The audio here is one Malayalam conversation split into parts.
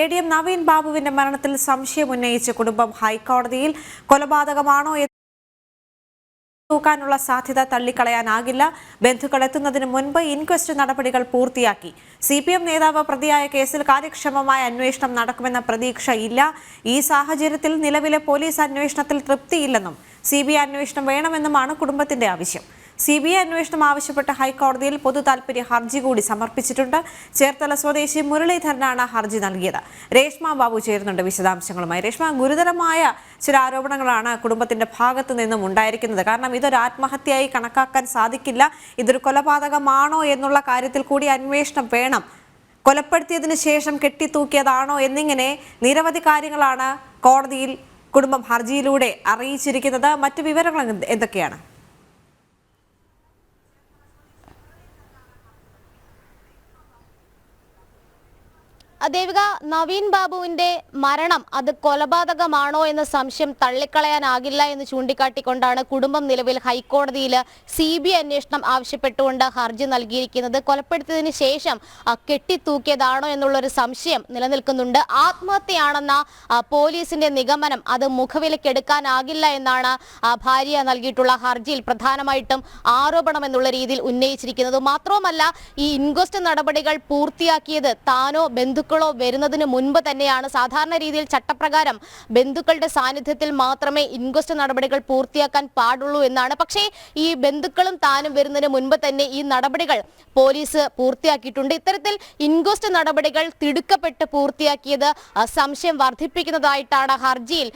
ADM നവീൻ ബാബുവിന്റെ മരണത്തിൽ സംശയം ഉന്നയിച്ച കുടുംബം ഹൈക്കോടതിയിൽ കൊലപാതകമാണോ തൂക്കാനുള്ള സാധ്യത തള്ളിക്കളയാനാകില്ല. ബന്ധുക്കൾ എത്തുന്നതിന് മുൻപ് ഇൻക്വസ്റ്റ് നടപടികൾ പൂർത്തിയാക്കി. CPM നേതാവ് പ്രതിയായ കേസിൽ കാര്യക്ഷമമായ അന്വേഷണം നടക്കുമെന്ന പ്രതീക്ഷ ഇല്ല. ഈ സാഹചര്യത്തിൽ നിലവിലെ പോലീസ് അന്വേഷണത്തിൽ തൃപ്തിയില്ലെന്നും CBI അന്വേഷണം വേണമെന്നുമാണ് കുടുംബത്തിന്റെ ആവശ്യം. CBI അന്വേഷണം ആവശ്യപ്പെട്ട് ഹൈക്കോടതിയിൽ പൊതുതാൽപര്യ ഹർജി കൂടി സമർപ്പിച്ചിട്ടുണ്ട്. ചേർത്തല സ്വദേശി മുരളീധരനാണ് ഹർജി നൽകിയത്. രേഷ്മ ബാബു ചേരുന്നുണ്ട് വിശദാംശങ്ങളുമായി. രേഷ്മ, ഗുരുതരമായ ചില ആരോപണങ്ങളാണ് കുടുംബത്തിന്റെ ഭാഗത്തു നിന്നും ഉണ്ടായിരിക്കുന്നത്. കാരണം ഇതൊരു ആത്മഹത്യയായി കണക്കാക്കാൻ സാധിക്കില്ല. ഇതൊരു കൊലപാതകമാണോ എന്നുള്ള കാര്യത്തിൽ കൂടി അന്വേഷണം വേണം. കൊലപ്പെടുത്തിയതിനു ശേഷം കെട്ടിത്തൂക്കിയതാണോ എന്നിങ്ങനെ നിരവധി കാര്യങ്ങളാണ് കോടതിയിൽ കുടുംബം ഹർജിയിലൂടെ അറിയിച്ചിരിക്കുന്നത്. മറ്റു വിവരങ്ങൾ എന്തൊക്കെയാണ്? ദേവിക, നവീൻ ബാബുവിന്റെ മരണം അത് കൊലപാതകമാണോ എന്ന സംശയം തള്ളിക്കളയാനാകില്ല എന്ന് ചൂണ്ടിക്കാട്ടിക്കൊണ്ടാണ് കുടുംബം നിലവിൽ ഹൈക്കോടതിയിൽ CBI അന്വേഷണം ആവശ്യപ്പെട്ടുകൊണ്ട് ഹർജി നൽകിയിരിക്കുന്നത്. കൊലപ്പെടുത്തിയതിനു ശേഷം കെട്ടിത്തൂക്കിയതാണോ എന്നുള്ളൊരു സംശയം നിലനിൽക്കുന്നുണ്ട്. ആത്മഹത്യയാണെന്ന പോലീസിന്റെ നിഗമനം അത് മുഖവിലക്കെടുക്കാനാകില്ല എന്നാണ് ഭാര്യ നൽകിയിട്ടുള്ള ഹർജിയിൽ പ്രധാനമായിട്ടും ആരോപണം എന്നുള്ള രീതിയിൽ ഉന്നയിച്ചിരിക്കുന്നത്. മാത്രവുമല്ല, ഈ ഇൻക്വസ്റ്റ് നടപടികൾ പൂർത്തിയാക്കിയത് താനോ ബന്ധുക്കളോ വരുന്നതിന് മുൻപ് തന്നെയാണ്. സാധാരണ രീതിയിൽ ചട്ടപ്രകാരം ബന്ധുക്കളുടെ സാന്നിധ്യത്തിൽ മാത്രമേ ഇൻക്വസ്റ്റ് നടപടികൾ പൂർത്തിയാക്കാൻ പാടുള്ളൂ എന്നാണ്. പക്ഷേ ഈ ബന്ധുക്കളും താനും വരുന്നതിന് മുൻപ് തന്നെ ഈ നടപടികൾ പോലീസ് പൂർത്തിയാക്കിയിട്ടുണ്ട്. ഇത്തരത്തിൽ ഇൻക്വസ്റ്റ് നടപടികൾ തിടുക്കപ്പെട്ട് പൂർത്തിയാക്കിയത് സംശയം വർദ്ധിപ്പിക്കുന്നതായിട്ടാണ് ഹർജിയിൽ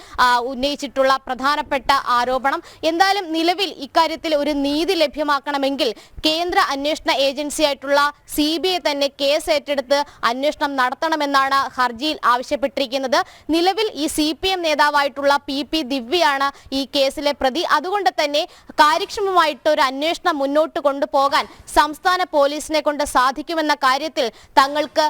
ഉന്നയിച്ചിട്ടുള്ള പ്രധാനപ്പെട്ട ആരോപണം. എന്തായാലും നിലവിൽ ഇക്കാര്യത്തിൽ ഒരു നീതി ലഭ്യമാക്കണമെങ്കിൽ കേന്ദ്ര അന്വേഷണ ഏജൻസിയായിട്ടുള്ള CBI തന്നെ കേസ് ഏറ്റെടുത്ത് അന്വേഷണം നടത്തണമെന്നാണ് ഹർജിയിൽ ആവശ്യപ്പെട്ടിരിക്കുന്നത്. നിലവിൽ ഈ CPM നേതാവായിട്ടുള്ള PP ദിവ്യയാണ് ഈ കേസിലെ പ്രതി. അതുകൊണ്ട് തന്നെ കാര്യക്ഷമമായിട്ട് ഒരു അന്വേഷണം മുന്നോട്ട് കൊണ്ടുപോകാൻ സംസ്ഥാന പോലീസിനെ കൊണ്ട് സാധിക്കുമെന്ന കാര്യത്തിൽ തങ്ങൾക്ക്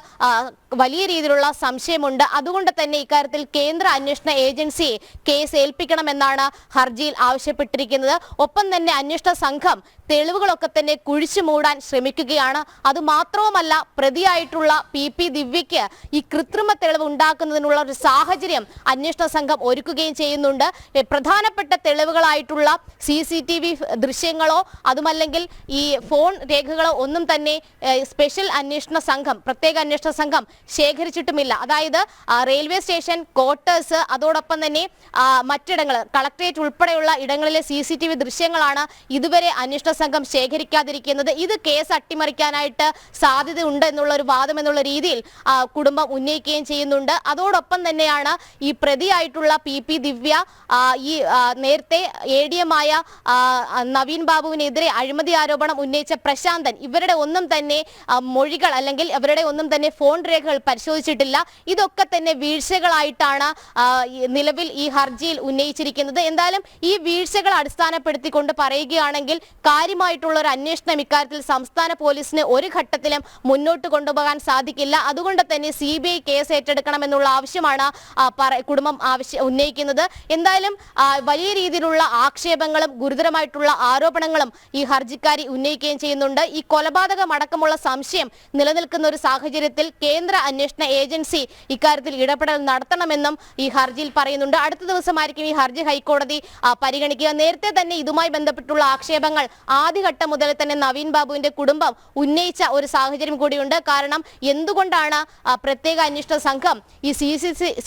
വലിയ രീതിയിലുള്ള സംശയമുണ്ട്. അതുകൊണ്ട് തന്നെ ഇക്കാര്യത്തിൽ കേന്ദ്ര അന്വേഷണ ഏജൻസിയെ കേസ് ഏൽപ്പിക്കണമെന്നാണ് ഹർജിയിൽ ആവശ്യപ്പെട്ടിരിക്കുന്നത്. ഒപ്പം തന്നെ അന്വേഷണ സംഘം തെളിവുകളൊക്കെ തന്നെ കുഴിച്ചു മൂടാൻ ശ്രമിക്കുകയാണ്. അതുമാത്രവുമല്ല, പ്രതിയായിട്ടുള്ള PP ദിവ്യയ്ക്ക് ഈ കൃത്രിമ തെളിവ് ഉണ്ടാക്കുന്നതിനുള്ള ഒരു സാഹചര്യം അന്വേഷണ സംഘം ഒരുക്കുകയും ചെയ്യുന്നുണ്ട്. പ്രധാനപ്പെട്ട തെളിവുകളായിട്ടുള്ള CCTV ദൃശ്യങ്ങളോ അതുമല്ലെങ്കിൽ ഈ ഫോൺ രേഖകളോ ഒന്നും തന്നെ സ്പെഷ്യൽ അന്വേഷണ സംഘം, പ്രത്യേക അന്വേഷണ സംഘം ശേഖരിച്ചിട്ടുമില്ല. അതായത് റെയിൽവേ സ്റ്റേഷൻ, ക്വാർട്ടേഴ്സ്, അതോടൊപ്പം തന്നെ മറ്റിടങ്ങൾ, കളക്ടറേറ്റ് ഉൾപ്പെടെയുള്ള ഇടങ്ങളിലെ CCTV ദൃശ്യങ്ങളാണ് ഇതുവരെ അന്വേഷണ സംഘം ശേഖരിക്കാതിരിക്കുന്നത്. ഇത് കേസ് അട്ടിമറിക്കാനായിട്ട് സാധ്യതയുണ്ട് എന്നുള്ള ഒരു വാദം എന്നുള്ള രീതിയിൽ കുടുംബം ഉന്നയിക്കുകയും ചെയ്യുന്നുണ്ട്. അതോടൊപ്പം തന്നെയാണ് ഈ പ്രതിയായിട്ടുള്ള PP ദിവ്യ ഈ നേരത്തെ ADM ആയ നവീൻ ബാബുവിനെതിരെ അഴിമതി ആരോപണം ഉന്നയിച്ച പ്രശാന്തൻ, ഇവരുടെ ഒന്നും തന്നെ മൊഴികൾ അല്ലെങ്കിൽ ഇവരുടെ ഒന്നും തന്നെ ഫോൺ രേഖകൾ പരിശോധിച്ചിട്ടില്ല. ഇതൊക്കെ തന്നെ വീഴ്ചകളായിട്ടാണ് നിലവിൽ ഈ ഹർജിയിൽ ഉന്നയിച്ചിരിക്കുന്നത്. എന്തായാലും ഈ വീഴ്ചകൾ അടിസ്ഥാനപ്പെടുത്തിക്കൊണ്ട് പറയുകയാണെങ്കിൽ കാര്യമായിട്ടുള്ള ഒരു അന്വേഷണം ഇക്കാര്യത്തിൽ സംസ്ഥാന പോലീസിന് ഒരു ഘട്ടത്തിലും മുന്നോട്ട് കൊണ്ടുപോകാൻ സാധിക്കില്ല. അതുകൊണ്ട് തന്നെ CBI കേസ് ഏറ്റെടുക്കണമെന്നുള്ള ആവശ്യമാണ് കുടുംബം ഉന്നയിക്കുന്നത്. എന്തായാലും വലിയ രീതിയിലുള്ള ആക്ഷേപങ്ങളും ഗുരുതരമായിട്ടുള്ള ആരോപണങ്ങളും ഈ ഹർജിക്കാരി ഉന്നയിക്കുകയും ചെയ്യുന്നുണ്ട്. ഈ കൊലപാതകം അടക്കമുള്ള സംശയം നിലനിൽക്കുന്ന ഒരു സാഹചര്യത്തിൽ കേന്ദ്ര അന്വേഷണ ഏജൻസി ഇക്കാര്യത്തിൽ ഇടപെടൽ നടത്തണമെന്നും ഈ ഹർജിയിൽ പറയുന്നുണ്ട്. അടുത്ത ദിവസമായിരിക്കും ഈ ഹർജി ഹൈക്കോടതി പരിഗണിക്കുക. നേരത്തെ തന്നെ ഇതുമായി ബന്ധപ്പെട്ടുള്ള ആക്ഷേപങ്ങൾ ആദ്യഘട്ടം മുതൽ തന്നെ നവീൻ ബാബുവിന്റെ കുടുംബം ഉന്നയിച്ച ഒരു സാഹചര്യം കൂടിയുണ്ട്. കാരണം എന്തുകൊണ്ടാണ് പ്രത്യേക അന്വേഷണ സംഘം ഈ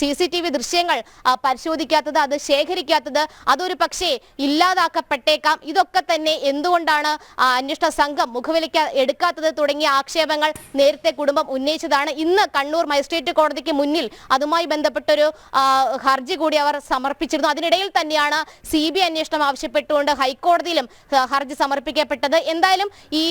CCTV ദൃശ്യങ്ങൾ പരിശോധിക്കാത്തത്, അത് ശേഖരിക്കാത്തത്, അതൊരു പക്ഷേ ഇല്ലാതാക്കപ്പെട്ടേക്കാം, ഇതൊക്കെ തന്നെ എന്തുകൊണ്ടാണ് അന്വേഷണ സംഘം മുഖവിലയ്ക്ക് എടുക്കാത്തത് തുടങ്ങിയ ആക്ഷേപങ്ങൾ നേരത്തെ കുടുംബം ഉന്നയിച്ചതാണ്. ഇന്ന് കണ്ണൂർ മജിസ്ട്രേറ്റ് കോടതിക്ക് മുന്നിൽ അതുമായി ബന്ധപ്പെട്ടൊരു ഹർജി കൂടി അവർ സമർപ്പിച്ചിരുന്നു. അതിനിടയിൽ തന്നെയാണ് CBI അന്വേഷണം ആവശ്യപ്പെട്ടുകൊണ്ട് ഹൈക്കോടതിയിലും ഹർജി സമർപ്പിക്കപ്പെട്ടത്. എന്തായാലും ഈ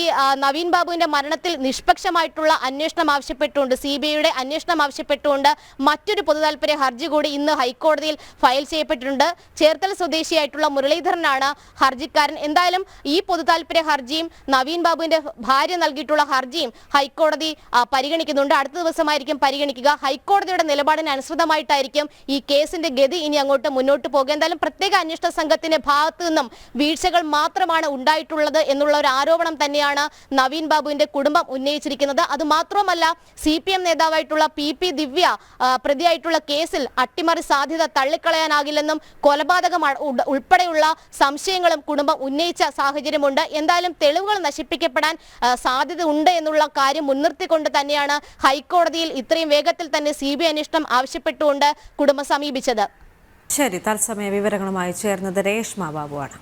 നവീൻ ബാബുവിന്റെ മരണത്തിൽ നിഷ്പക്ഷമായിട്ടുള്ള അന്വേഷണം ആവശ്യപ്പെട്ടുകൊണ്ട്, CBIയുടെ അന്വേഷണം ആവശ്യപ്പെട്ടുകൊണ്ട് മറ്റൊരു പൊതുതാൽപര്യ ഹർജി കൂടി ഇന്ന് ഹൈക്കോടതിയിൽ ഫയൽ ചെയ്യപ്പെട്ടിട്ടുണ്ട്. ചേർത്തല സ്വദേശിയായിട്ടുള്ള മുരളീധരനാണ് ഹർജിക്കാരൻ. എന്തായാലും ഈ പൊതുതാൽപര്യ ഹർജിയും നവീൻ ബാബുവിന്റെ ഭാര്യ നൽകിയിട്ടുള്ള ഹർജിയും ഹൈക്കോടതി പരിഗണിക്കുന്നുണ്ട്. അടുത്ത ദിവസമായിരിക്കും പരിഗണിക്കുക. ഹൈക്കോടതിയുടെ നിലപാടിന് അനുസൃതമായിട്ടായിരിക്കും ഈ കേസിന്റെ ഗതി ഇനി അങ്ങോട്ട് മുന്നോട്ട് പോകുക. എന്തായാലും പ്രത്യേക അന്വേഷണ സംഘത്തിന്റെ ഭാഗത്തു നിന്നും വീഴ്ചകൾ മാത്രമാണ് ഉണ്ടായിട്ടുള്ളത്. ഉണ്ടായിട്ടുള്ളത് എന്നുള്ള ഒരു ആരോപണം തന്നെയാണ് നവീൻ ബാബുവിന്റെ കുടുംബം ഉന്നയിച്ചിരിക്കുന്നത്. അത് മാത്രമല്ല CPM നേതാവായിട്ടുള്ള PP ദിവ്യ പ്രതിയായിട്ടുള്ള കേസിൽ അട്ടിമറി സാധ്യത തള്ളിക്കളയാനാകില്ലെന്നും കൊലപാതകം ഉൾപ്പെടെയുള്ള സംശയങ്ങളും കുടുംബം ഉന്നയിച്ച സാഹചര്യമുണ്ട്. എന്തായാലും തെളിവുകൾ നശിപ്പിക്കപ്പെടാൻ സാധ്യത ഉണ്ട് എന്നുള്ള കാര്യം മുൻനിർത്തിക്കൊണ്ട് തന്നെയാണ് ഹൈക്കോടതിയിൽ ഇത്രയും വേഗത്തിൽ തന്നെ CBI അന്വേഷണം ആവശ്യപ്പെട്ടുകൊണ്ട് കുടുംബം സമീപിച്ചത്. ശരി, തത്സമയ വിവരങ്ങളുമായി ചേർന്നത് രേഷ്മ ബാബുവാണ്.